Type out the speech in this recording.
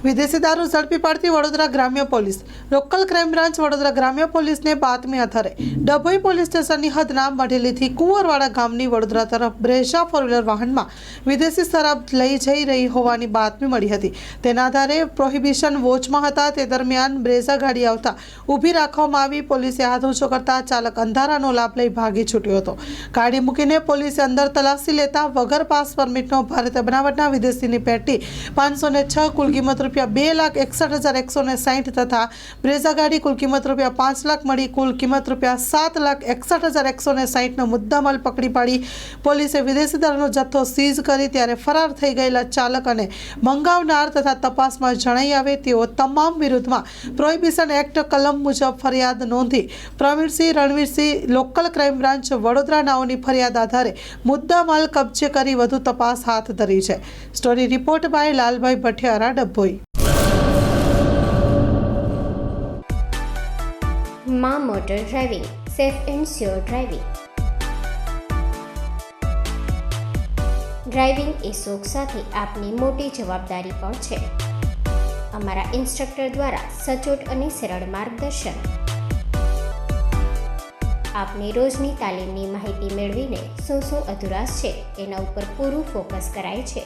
વિદેશી દારૂ ઝડપી પાડતી વડોદરા ગ્રામ્ય police. Local crime branch Vadodara ગ્રામ્ય પોલીસને બાતમી આધારે ડભોઈ પોલીસ સ્ટેશનની હદના મઢેલીથી કુંવરવાડા ગામની વડોદરા તરફ બ્રેઝા ફોર વ્હીલર વાહનમાં વિદેશી શરાબ લઈ જઈ રહી હોવાની બાતમી મળી હતી। તેના આધારે પ્રોહિબિશન વોચમાં હતા તે દરમિયાન બ્રેઝા ગાડી આવતા ઊભી રાખવામાં આવી। પોલીસે હાથ ઊંચો કરતા ચાલક અંધારાનો લાભ લઈ ભાગી છૂટ્યો હતો। ગાડી મૂકીને પોલીસે અંદર તલાશી લેતા વગર પાસ પરમિટનો ભારતીય બનાવટના વિદેશીની પેટી 506 કુલ કિંમત ₹2,61,160 તથા બ્રેઝા ગાડી કુલ કિંમત ₹5 લાખ મળી કુલ કિંમત ₹7,61,160નો મુદ્દામાલ પકડી પાડી પોલીસે વિદેશી દારૂનો જથ્થો સીઝ કરી ત્યારે ફરાર થઈ ગયેલા ચાલક અને મંગાવનાર તથા તપાસમાં જણાઈ આવે તેઓ તમામ વિરુદ્ધમાં પ્રોહિબિશન એક્ટ કલમ મુજબ ફરિયાદ નોંધી Pravinsinh Ranvirsinh local crime branch Vadodara નાઓની ફરિયાદ આધારે મુદ્દામાલ કબજે કરી વધુ તપાસ હાથ ધરી છે। Story report by Lalbhai Bhathiyara, Dabhoi. માં motor driving, safe and sure driving. Driving એ શોખ સાથે આપની મોટી જવાબદારી પણ છે। અમારા ઇન્સ્ટ્રક્ટર દ્વારા સચોટ અને સરળ માર્ગદર્શન આપની રોજની તાલીમની માહિતી મેળવીને શું અધુરાશ છે એના ઉપર પૂરું ફોકસ કરાય છે।